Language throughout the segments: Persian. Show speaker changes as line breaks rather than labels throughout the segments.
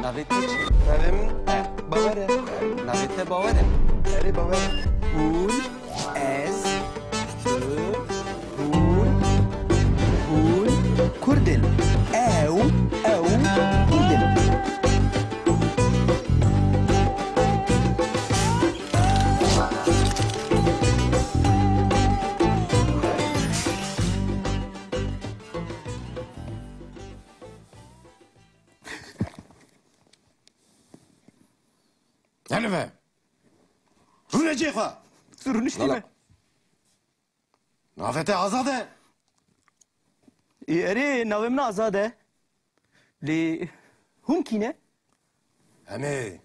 نویته چی؟
نویم باوره.
نویته باوره.
اره باوره.
اون از
هون کردن. او کردن.
هلوه رونه چی خواه؟
سرونش نیمه.
نافته آزاده
اره نویم نه آزاده. لی هون کینه؟
همه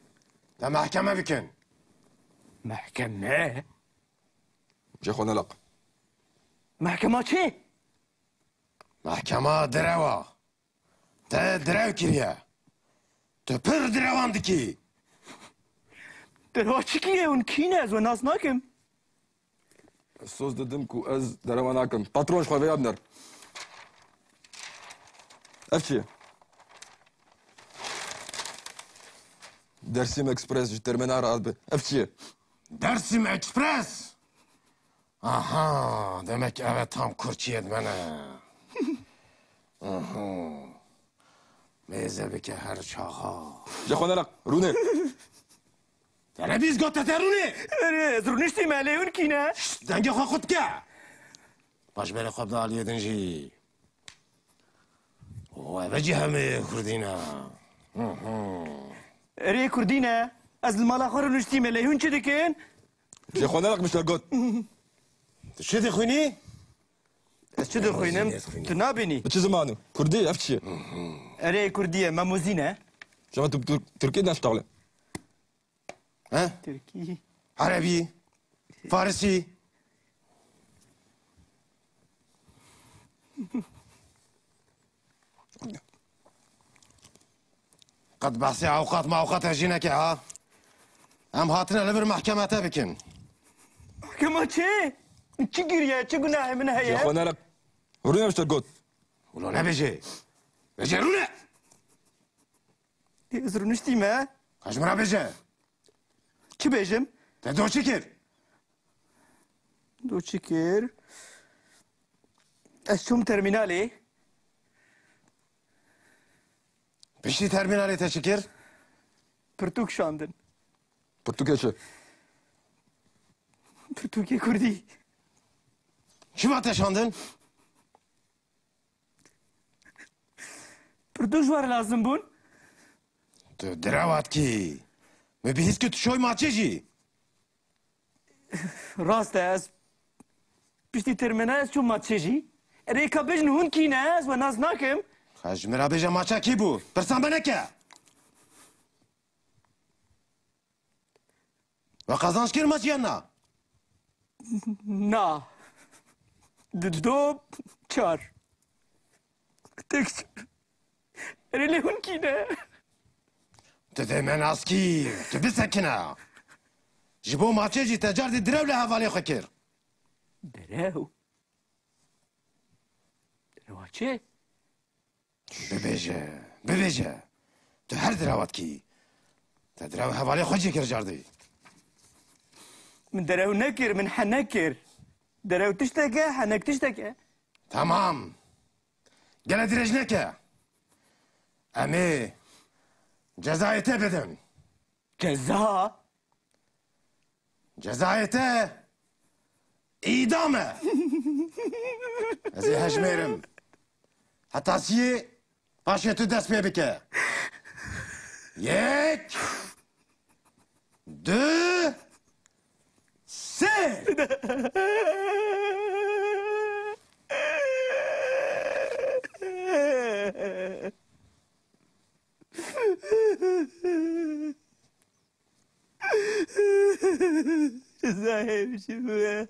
ده محکمه بکن
محکمه؟
شيخ ونلق
محکمه چه؟
محکمه دروا ده درو کریه ده پر دروان دکی
دروا چی کیه اون کینه از و ناس ناکم؟
الصوص ددمكو از درماناكم باترون شخوي في ابنر افشي درسيم اكسبريس جترمينار قلبي افشي
درسیم اکسپرس آها demek evet tam kurçiyed منه آها میزه بکه هر چاقا
شيخ ونلق روني
داره بیز گوته ترونه
اره سرونش نیمه لی اون کینه؟
دنگه خواه خود که باش بره خواب دال یدنجی و اوه همه کردینه
اره کردینه؟ از المالا خور نشتی ملی هون چه دکن؟
شيخ ونلق مش لقوت
تو چه دخونی؟
از چه دخوینم؟ تو نابینی؟
بتشي زمانو كردي افشي
اره کردیه مموزینه؟
شما تركي نشتغل
ها؟
ترکی
عربی فارسی قد بحثي اوقات ما اوقات هجينك ها ام هاتنا لبر محكمة بكن
محکمه چه؟ چی گریه؟ چه گناه من
شيخ
هیه؟
ونلق روني مش لقوت
ولو نبيجي بيجي رونا
سرونش نیمه؟
كاجمرا بيجي
چی بیجم؟
تدو شكر
دو چی کر؟ از چوم ترمینالی؟
بشتي ترمينالي تشكر
پرتوک شاندن
برتوكيشة
پرتوکی کردی
شو ما تشاندن
پرتوک جوار لازم بون؟
تو دراوات كي ما بيهز كنت شوي ما تجي
راسته از پشتی ترمینال از چوم ما چیجی؟ اره که بجن هون کینه از و ناز ناکم؟
كاجمرا بيجي ماچا كي بو برسان بنكه وقازانش كير ما جينا
نه دو چار تکس اره لی هون کینه؟
تدي من اسكي تبسكنا جيبو ما تجي تجار دي درو لها فالي خكر
درو درو چه؟
ببيجي تو هر دراوات كي تدرو هوالي خوجي كر جاردي
من درو نکر من حنکر درو تشتکه حنک تشتکه
تمام قال درجنك امي جزايته بدن
جزا
جزايته ايدامه ازي هجميرم حتى سي باشا تو دست بيه بك يك دو سه
صاحب شو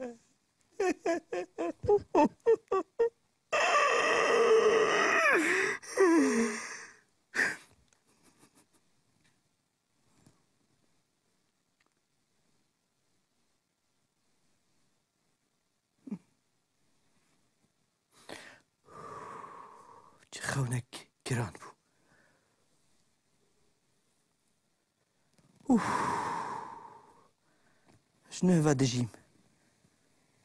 چه خونک گران بو شنو هوا دجيم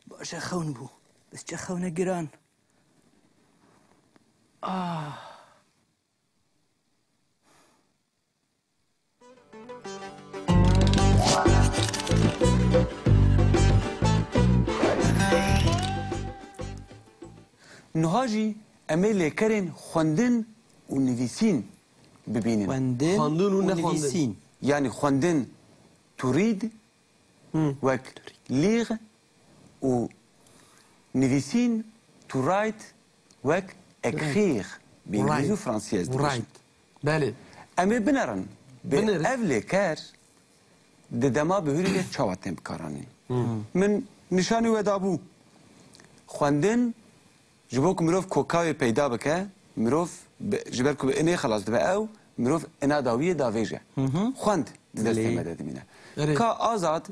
باشا خون بو بس چه خونه گران
نهاجی امی لیکرین خوندن و نویسین ببینین
خواندن
خواندن و
و
نخواندن.
نویسین
یعنی خوندن تو رید وک لیغ و نویسین تو رایت وک اکخیغ به انگلیزی و فرانسیز
Right. بله.
امی بنرن به
بنرن.
اف لیکر ددما به هوری چاوتن بکارانی من نشانی و دابو خوندن جبوك مروف كوكاوي بيدا بك مروف جبركو بإني خلاص دبا أو مروف إنا داوية دافيجا خوند دستي مدد مينا
أري.
كا آزاد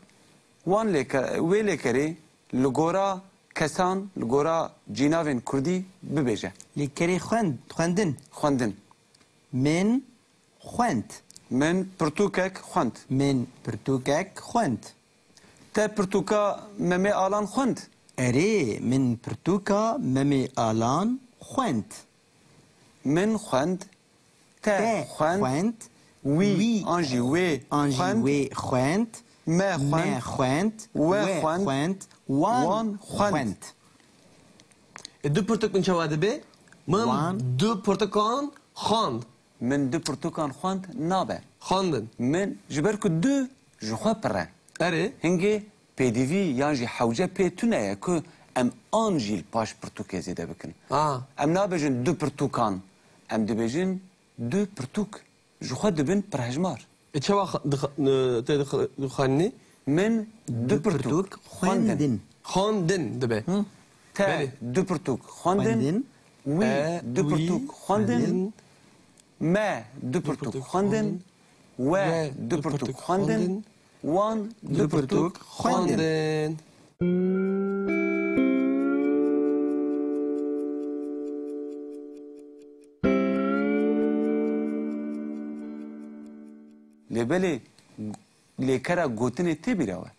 وان وي ليكري لغورا كسان لغورا جينافين كردي ببيجا
لیکری خواندن
خوندن
من خواند
من برتوكك خوند
من پرتوکک خواند
تا برتوكا ممي آلان خوند
اره من پرتوکا ممی آلان خواند
من خوند تا خوند
خواند
وی آنجي وي
آنجی
خوند
وی خواند
ما
ما
خوند
خواند
و خواند
وان خواند
دو پرتکان چه به؟ من
وان.
دو پرتکان خواند.
من دو برتوكان خوند نابه
خواندن.
من جبركو دو جخوا برا
اره.
هنگي بي دي في يانجي حوجه بي تونه كو ام انجي الباش برتوكي زيده بكن ام نابجن دو برتوكان ام دبجن دو برتوك جخوا دبن برهجمار
چه وقت خواندنی؟
من دو برتوك خوندن
خواندن دبه.
تا
بله.
دو برتوك خوندن
خواندن.
وي دو برتوك خوندن ما دو برتوك خوندن و دو برتوك خوندن وان دو برتوك خوندن
خواندن.
لبلی لیکرا گوتنی تی بیراوه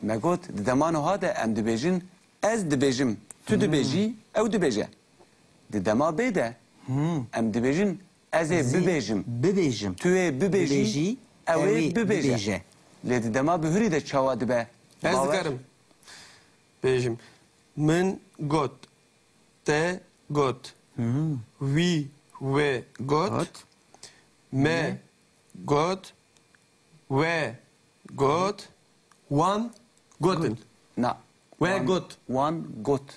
ما گوت دمانو هاده ام دبیجن از دبیجم تو دبیجی او دبیجه دما بیده ام دبیجن از ببیجم
ببیجم
تو ببیجی او ببیجه لید دما بهری ده چاوا دبه
از دکارم. بیشم. من گوت. ته گوت. وی و گوت. ما گوت. و گوت. وان گوتن.
نا
و گوت.
وان گوت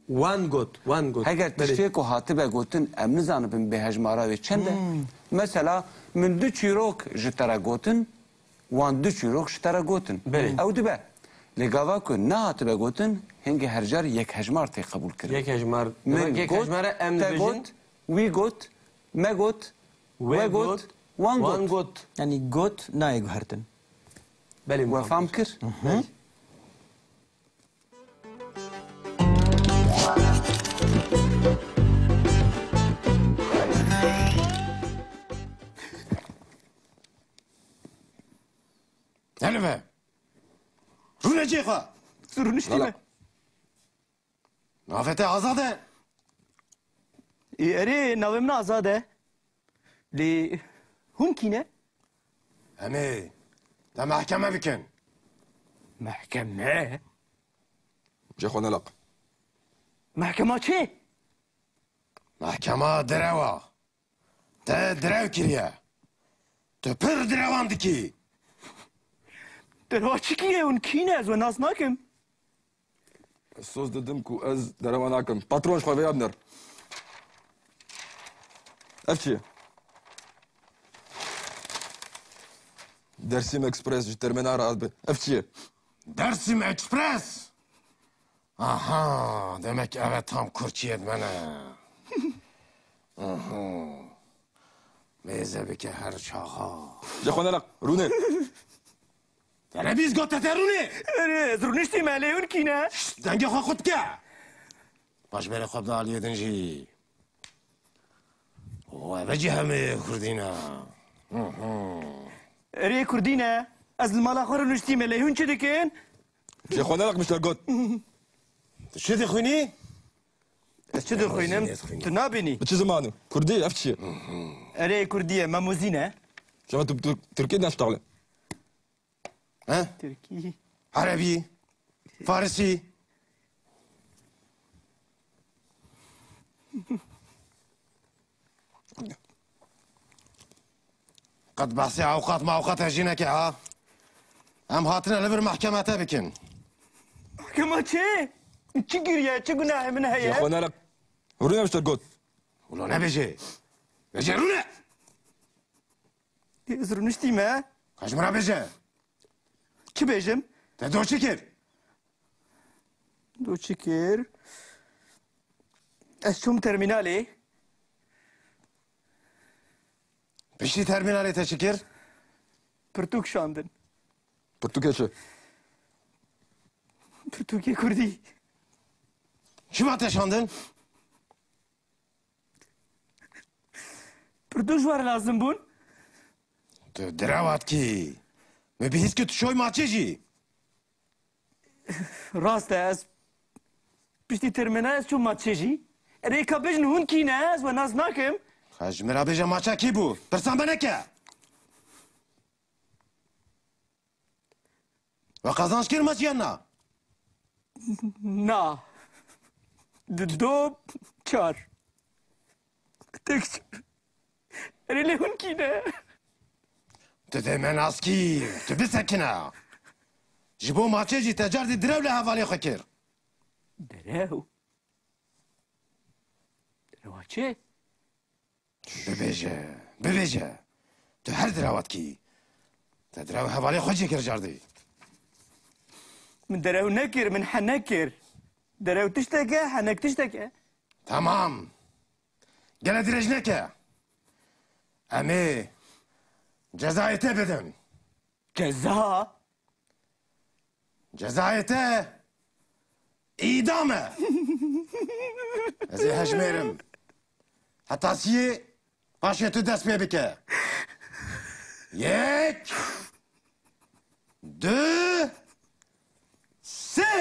وان گوت. وان گوت.
اگر تشتی کو هاتبه گوتن ام نزانم به هجمارا و چنده مثلا من دو چیروک جترا گوتن وان دو چیروک جترا گوتن
بله.
او دبه لگاوا کو نه هاتبه گوتن هنگی هر جار یک هجمار تی قبول کرد
یک هجمار.
من
یک هجمار ام
تا
بیشن.
گوت وی گوت ما گوت و گوت وان
وان
گوت
گوت.
یعنی گوت نایگو هرتن
بله.
و فهم کر
هلفه رونه چی خواه
سرونش
لا لا
نافته آزاده
اره نویم آزاده لی هم کینه
امی ده محکمه بکن
محکمه
جا خوانا لق
محکمه چه؟
محکمه دروا ده درو کریه ده پر دروان دکی
دروا چی کیه اون کینه از و ناز ناکم
الصوص ددمكو از درماناكم باترون شخوي يا ابنر افتشي درسيم اكسبريس جترمينار قلبي افتشي
درسیم اکسپرس آها demek evet tam kurçiyet bana میزه بکه هر چاقا
جا خوانا لق روني
Gene biz gotte teruni.
اره زرونشتی ملیون کینه
Denge xwe xut ke. Baş bere xwe da aliyê din jî. O ev cî hemê Kurdîne.
اره کردی نه از المالا خور نشتی ملیون چه دکن
جي خونا لك مشتر جوت
Tu çi dixwînî?
از چه دخوینم تو نبینی
بتشي زمانو كردي عرفت شي
اره کردیه مموزینه
شباب تركي نشتغل
He?
ترکی
Arebî, Farsî. Qet behsê awqat mawqat jî neke ha? Em hatine li vir mehkemete bikin.
کما چه چی گیریه چه گناه من
جي
هیه
خونا لك ورينا مشتر جوت
Ulo ne bêje? Bêje rûne!
زرونشتی ما
Kaçmira bêje?
چی بیجم
Te doçî kir.
دو چی کر از چوم ترمینالی
Piştî terminalê te çi kir?
پرتوک شاندن
برتوكيشي
پرتوکی کردی
Çima te şandin?
پرتوک جوار لازم بون
Tu direvat kî. Me bihîst ki tu şoy maçê jî.
راست از پشتی ترمینال از چوم ماچه جی اره که بجن هون کینه از و ناز ناکم
Kaçmira bêje maça kî bû? Pirsan be neke. Ve kazanç kir maçiyan na.
نا دو چار تک اره هون کینه
Tu dê me naskî. Tu bisekine. Ji bo maçê jî te car dî direw li hevalê xwe kir.
درهو درهو چه
Bibêje. Bibêje. Tu her direvat kî. Te direw hevalê xwe jî kir car dî.
من درهو نکر من حنکر درهو تشتکه حنک تشتکه
Tamam. Gele direj neke. Em ê cezayê te bidin.
ceza
Cezayê te îdam e. Ez ê hejmêrim. Heta siyê paşê tu dest pê bike. Yek. Du. Sê.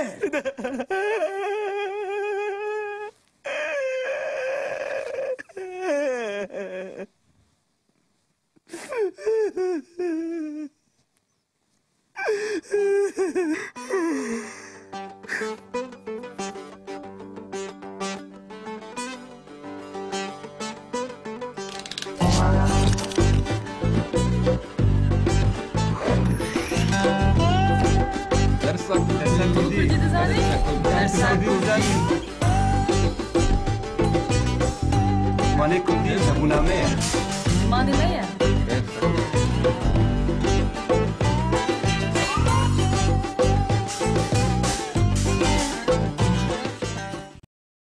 مانه کردی زبونامه
مانه